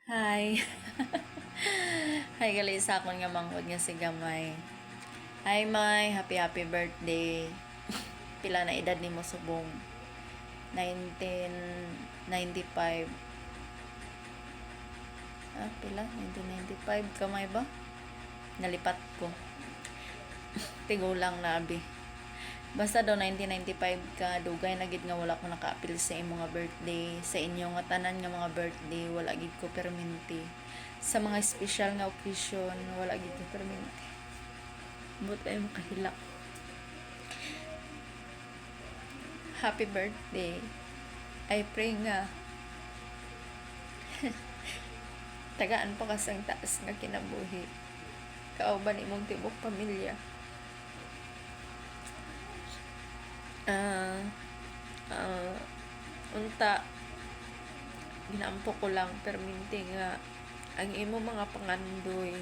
Hi. Hi gali sa akon nga mangkod nga si Gamay. Hi May, happy birthday. Pila na edad nimo subong? 1995. Pila? 1995 kamay ba? Nalipat ko. Tigulang na abi. Basta daw 1995 ka, dugay na gid nga wala ko naka-apil sa imong nga birthday. Sa inyo nga tanan nga mga birthday, wala gid ko perminti. Sa mga special nga occasion, wala gid ko perminti. But ay makahila. Happy birthday. I pray nga tagaan pa kasang taas nga kinabuhi. Kauban imong tibok pamilya. Unta ginampo ko lang perminti nga ang imo mga pangandoy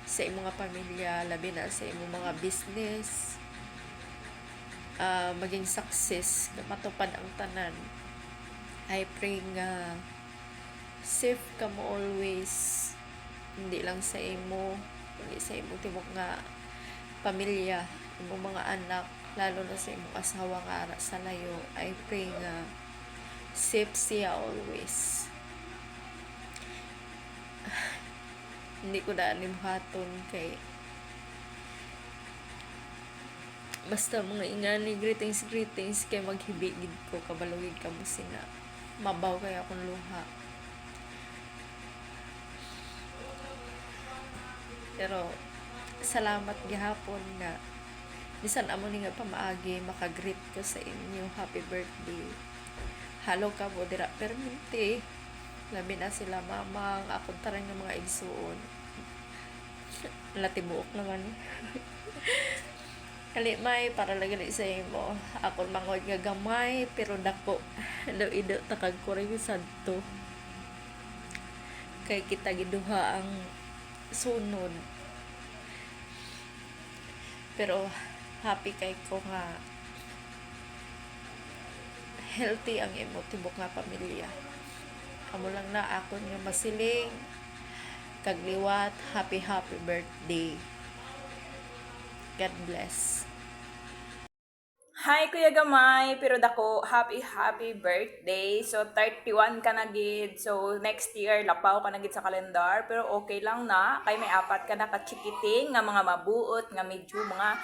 sa imo nga pamilya, labi na sa imo mga business, maging success, matupad ang tanan. I pray nga safe ka mo always, hindi lang sa imo, hindi sa imo tibok nga pamilya, imo mga anak, lalo na sa imong asawa nga ara sa layo. I pray nga safe siya always. Hindi ko daan haton kay basta mga ingani greetings kay maghibigid ko kabalugid ka mo sina mabaw kay akong luha. Pero salamat gihapon nga bisan amo ni nga pamaagi makagreet ko sa inyo. Happy birthday. Halo ka mo dira perminti, labi na sila mamang akong tarang ng mga igsuon. Latibuok naman. Kali may para lagi sa imo. Akon mangod nga gamay pero dako. Ido takag kuring sadto. Kay kita giduha ang sunod. Pero happy kay ko nga healthy ang imo tibok nga pamilya. Amo lang na akon nga masiling kagliwat. Happy birthday. God bless. Hi Kuya Gamay, pero dako happy birthday. So 31 ka na gid. So next year lapaw ka na gid sa kalendar, pero okay lang na kay may apat ka na ka chikiting nga mga mabuot nga medyo mga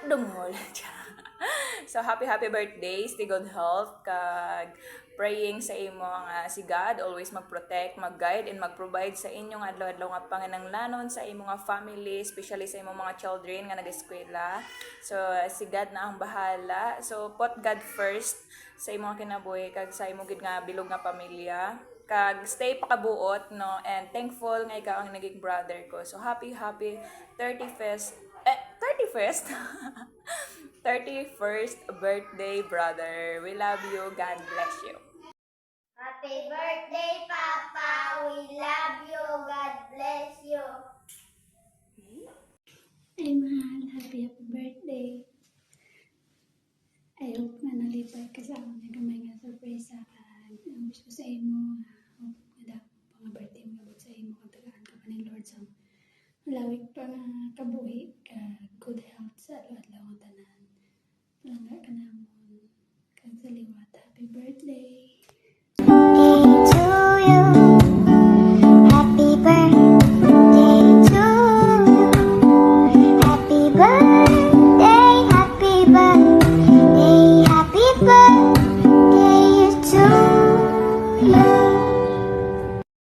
dungol. So happy birthday, stay good health kag praying sa imo nga si God always mag-protect, mag-guide and mag-provide sa inyo nga adlaw-adlaw nga panginahanglanon sa imo nga family, especially sa imo mga children nga nag-eskwela. So si God na ang bahala. So put God first sa imo nga kinabuhi kag sa imo gid nga bilog nga pamilya. Kag stay pakabuot no, and thankful nga ikaw ang naging brother ko. So happy 31st 31st 31st birthday, brother. We love you. God bless you. Happy birthday, Papa. We love you. God bless you. Ay, mahal. Happy birthday. I hope nga nalipay ka sa akong nagamay nga surprise sa akin. Ang wish ko sa imo, hope nga dako pa nga birthday mo abot sa imo kung tagaan ka pa ni Lord sa malawig pa nga kabuhi ka good health sa adlaw-adlaw ang tanan. Langga ka na